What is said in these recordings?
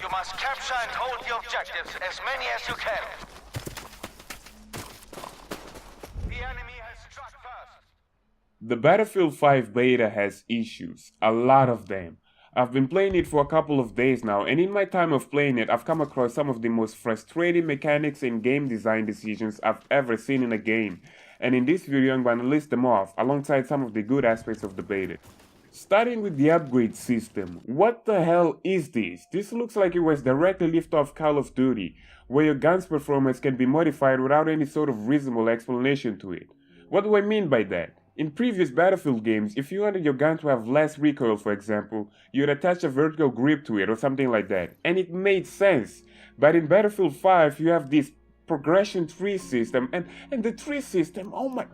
You must capture and hold the objectives, as many as you can. The enemy has struck first. The Battlefield 5 beta has issues, a lot of them. I've been playing it for a couple of days now, and in my time of playing it, I've come across some of the most frustrating mechanics and game design decisions I've ever seen in a game. And in this video I'm gonna list them off, alongside some of the good aspects of the beta. Starting with the upgrade system. What the hell is this? This looks like it was directly lifted off Call of Duty, where your gun's performance can be modified without any sort of reasonable explanation to it. What do I mean by that? In previous Battlefield games, if you wanted your gun to have less recoil, for example, you'd attach a vertical grip to it or something like that, and it made sense. But in Battlefield 5, you have this progression tree system, and the tree system, oh my...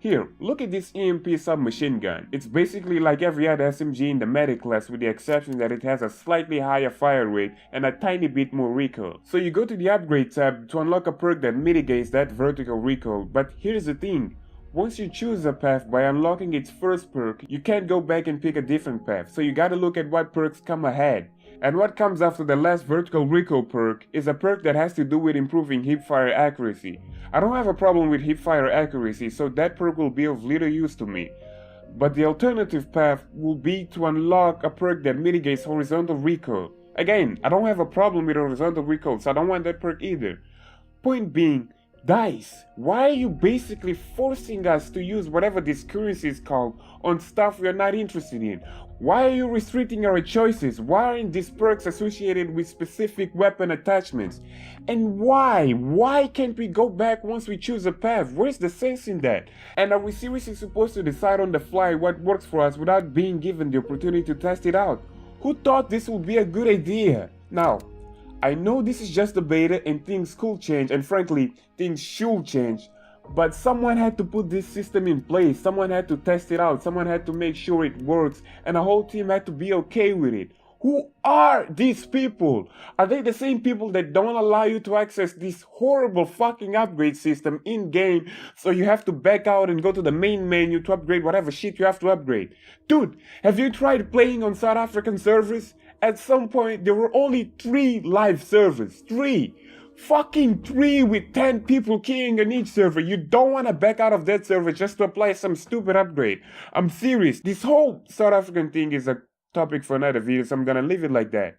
Here, look at this EMP submachine gun. It's basically like every other SMG in the medic class, with the exception that it has a slightly higher fire rate and a tiny bit more recoil. So you go to the upgrade tab to unlock a perk that mitigates that vertical recoil, but here's the thing. Once you choose a path by unlocking its first perk, you can't go back and pick a different path, so you gotta look at what perks come ahead. And what comes after the last vertical recoil perk is a perk that has to do with improving hipfire accuracy. I don't have a problem with hipfire accuracy, so that perk will be of little use to me. But the alternative path will be to unlock a perk that mitigates horizontal recoil. Again, I don't have a problem with horizontal recoil, so I don't want that perk either. Point being, DICE, why are you basically forcing us to use whatever this currency is called on stuff we are not interested in? Why are you restricting our choices? Why aren't these perks associated with specific weapon attachments? And why? Why can't we go back once we choose a path? Where's the sense in that? And are we seriously supposed to decide on the fly what works for us without being given the opportunity to test it out? Who thought this would be a good idea? Now, I know this is just a beta and things could change, and frankly, things should change. But someone had to put this system in place, someone had to test it out, someone had to make sure it works, and a whole team had to be okay with it. Who are these people? Are they the same people that don't allow you to access this horrible fucking upgrade system in-game, so you have to back out and go to the main menu to upgrade whatever shit you have to upgrade? Dude, have you tried playing on South African servers? At some point, there were only 3 live servers. 3! Fucking 3 with 10 people keying on each server. You don't want to back out of that server just to apply some stupid upgrade. I'm serious. This whole South African thing is a topic for another video, so I'm gonna leave it like that.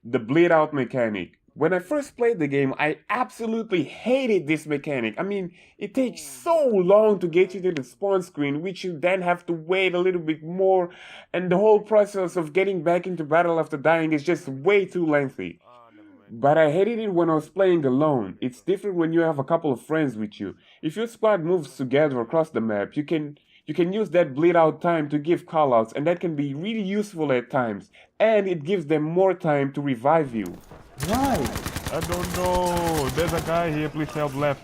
The bleed out mechanic. When I first played the game, I absolutely hated this mechanic. I mean, it takes so long to get you to the spawn screen, which you then have to wait a little bit more, and the whole process of getting back into battle after dying is just way too lengthy. But I hated it when I was playing alone. It's different when you have a couple of friends with you. If your squad moves together across the map, you can use that bleed out time to give callouts, and that can be really useful at times. And it gives them more time to revive you. Why? I don't know. There's a guy here. Please help left.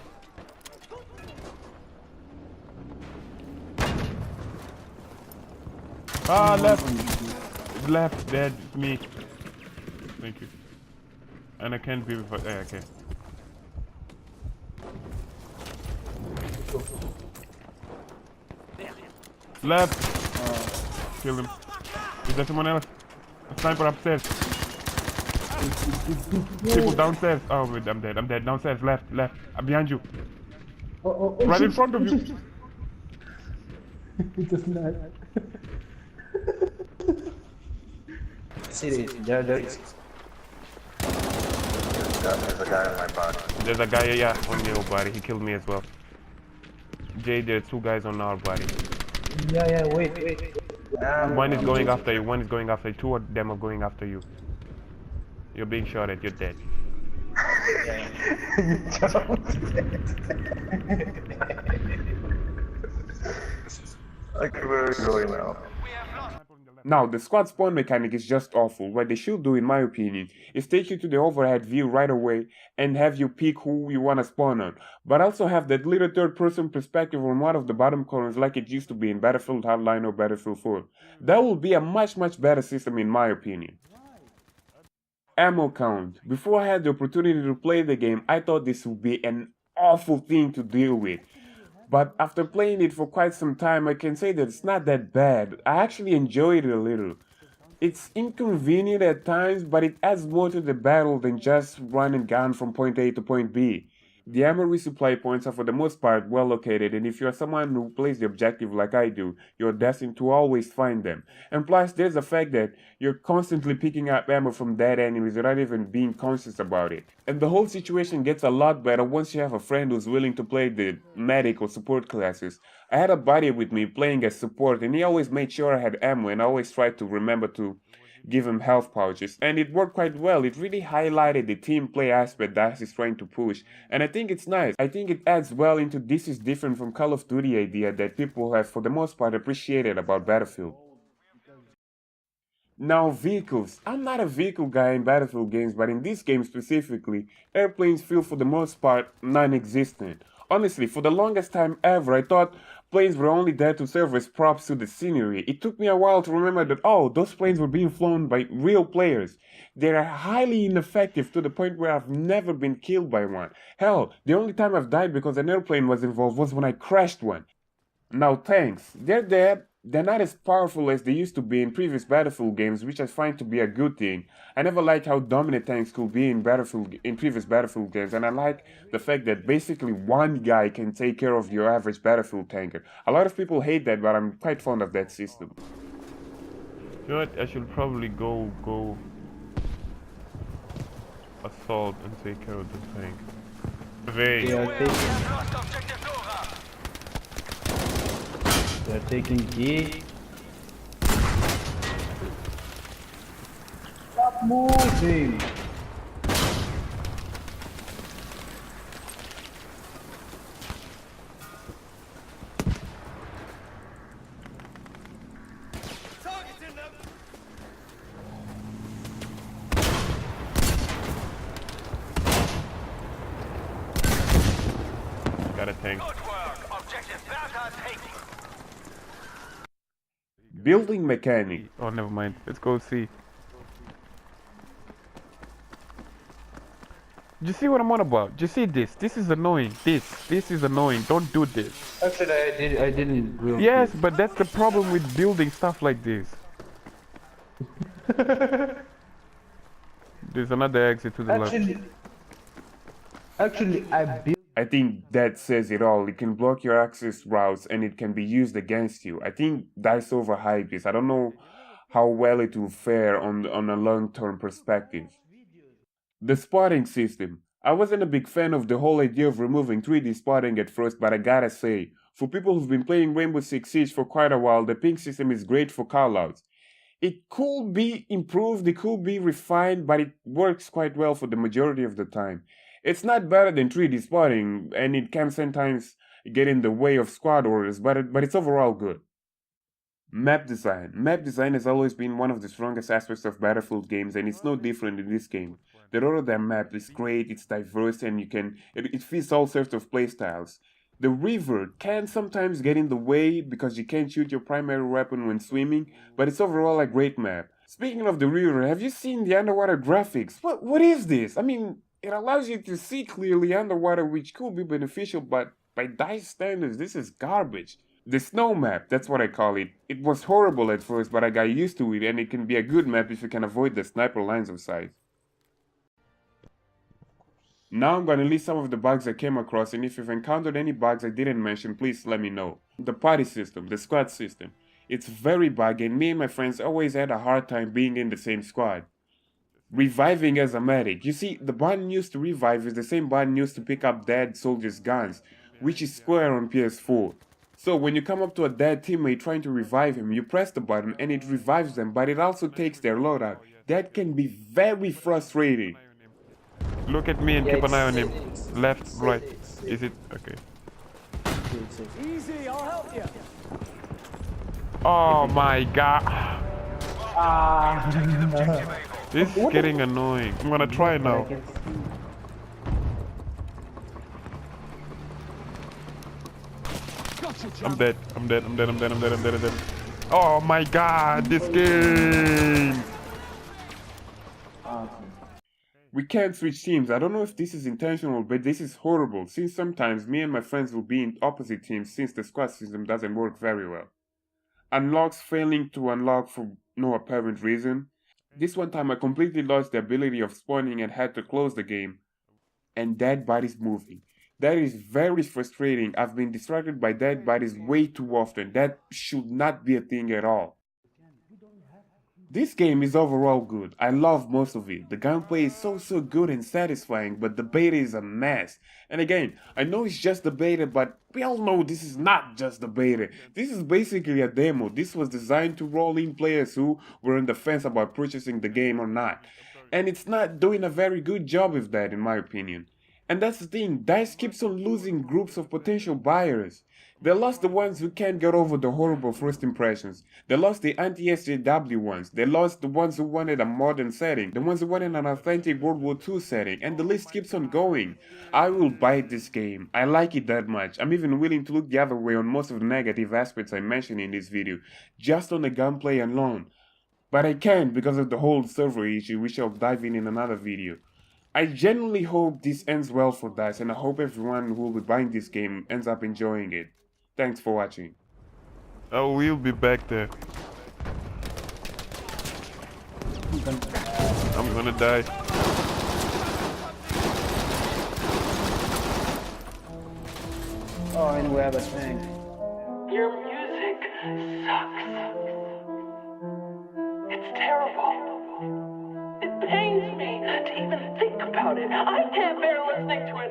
Ah, left. Left. Dead. Me. Thank you. And I can't be with... okay. Left. Kill him. Is there someone else? A sniper upstairs. People downstairs. Oh, wait, I'm dead. I'm dead. Downstairs. Left. I'm behind you. Right in front of you. He doesn't know. See, there is. There's a guy on my body. There's a guy, yeah, on your body. He killed me as well. Jay, there's 2 guys on our body. Yeah, wait. One is going after you. 2 of them are going after you. You're being shot at. You're dead. Okay, where are we going now? Now, the squad spawn mechanic is just awful. What they should do, in my opinion, is take you to the overhead view right away and have you pick who you want to spawn on, but also have that little third-person perspective on one of the bottom corners like it used to be in Battlefield Hardline or Battlefield 4. That will be a much better system in my opinion. Ammo count. Before I had the opportunity to play the game, I thought this would be an awful thing to deal with. But after playing it for quite some time, I can say that it's not that bad. I actually enjoyed it a little. It's inconvenient at times, but it adds more to the battle than just run and gun from point A to point B. The ammo resupply points are for the most part well located, and if you're someone who plays the objective like I do, you're destined to always find them. And plus, there's the fact that you're constantly picking up ammo from dead enemies without even being conscious about it. And the whole situation gets a lot better once you have a friend who's willing to play the medic or support classes. I had a buddy with me playing as support, and he always made sure I had ammo, and I always tried to remember to give him health pouches, and it worked quite well. It really highlighted the team play aspect that he's trying to push, and I think it's nice. I think it adds well into this is different from Call of Duty idea that people have for the most part appreciated about Battlefield. Now, vehicles. I'm not a vehicle guy in Battlefield games, but in this game specifically, airplanes feel for the most part non-existent. Honestly, for the longest time ever, I thought planes were only there to serve as props to the scenery. It took me a while to remember that, oh, those planes were being flown by real players. They are highly ineffective to the point where I've never been killed by one. Hell, the only time I've died because an airplane was involved was when I crashed one. Now tanks, they're there, they're not as powerful as they used to be in previous Battlefield games, which I find to be a good thing. I never liked how dominant tanks could be in previous Battlefield games, and I like the fact that basically one guy can take care of your average Battlefield tanker. A lot of people hate that, but I'm quite fond of that system. You know what? I should probably go assault and take care of the tank. They are taking. Lost objective Dora. They are taking D. Stop moving. Got a tank. Good work. Objective Bertha taken. Building mechanic. Oh, never mind. Let's go see. Do you see what I'm on about? Do you see this? This is annoying. This is annoying. Don't do this. Actually, I didn't build. Yes, but that's the problem with building stuff like this. There's another exit to the left. Actually, I built. I think that says it all. It can block your access routes and it can be used against you. I think that's overhyped this. I don't know how well it will fare on a long-term perspective. The spotting system. I wasn't a big fan of the whole idea of removing 3D spotting at first, but I gotta say, for people who've been playing Rainbow Six Siege for quite a while, the ping system is great for callouts. It could be improved, it could be refined, but it works quite well for the majority of the time. It's not better than 3D spotting, and it can sometimes get in the way of squad orders, but it's overall good. Map design. Map design has always been one of the strongest aspects of Battlefield games, and it's no different in this game. The Rotterdam map is great, it's diverse, and it fits all sorts of playstyles. The river can sometimes get in the way because you can't shoot your primary weapon when swimming, but it's overall a great map. Speaking of the river, have you seen the underwater graphics? What is this? I mean, it allows you to see clearly underwater, which could be beneficial, but by DICE standards, this is garbage. The snow map, that's what I call it. It was horrible at first, but I got used to it, and it can be a good map if you can avoid the sniper lines of sight. Now I'm gonna list some of the bugs I came across, and if you've encountered any bugs I didn't mention, please let me know. The party system, the squad system. It's very buggy, and me and my friends always had a hard time being in the same squad. Reviving as a medic. You see, the button used to revive is the same button used to pick up dead soldiers' guns, which is square on PS4. So when you come up to a dead teammate trying to revive him, you press the button and it revives them, but it also takes their loadout. That can be very frustrating. Look at me and keep an eye on him. Left, right. Is it? Okay. Easy, I'll help you. Oh my god. Ah. This is getting annoying. I'm gonna try now. I'm dead. I'm dead. Oh my god, this game! We can't switch teams. I don't know if this is intentional, but this is horrible, since sometimes me and my friends will be in opposite teams since the squad system doesn't work very well. Unlocks failing to unlock for no apparent reason. This one time I completely lost the ability of spawning and had to close the game. And dead bodies moving. That is very frustrating. I've been distracted by dead bodies way too often. That should not be a thing at all. This game is overall good. I love most of it. The gunplay is so good and satisfying, but the beta is a mess. And again, I know it's just the beta, but we all know this is not just the beta. This is basically a demo. This was designed to roll in players who were on the fence about purchasing the game or not. And it's not doing a very good job of that, in my opinion. And that's the thing, DICE keeps on losing groups of potential buyers. They lost the ones who can't get over the horrible first impressions. They lost the anti-SJW ones. They lost the ones who wanted a modern setting, the ones who wanted an authentic World War II setting, and the list keeps on going. I will buy this game. I like it that much. I'm even willing to look the other way on most of the negative aspects I mentioned in this video, just on the gunplay alone. But I can't because of the whole server issue, which I'll dive in another video. I genuinely hope this ends well for DICE, and I hope everyone who will be buying this game ends up enjoying it. Thanks for watching. I will be back there. I'm gonna die. Oh, anyway, I have a tank. Your music sucks. It's terrible. It pains me to even think about it. I can't bear listening to it.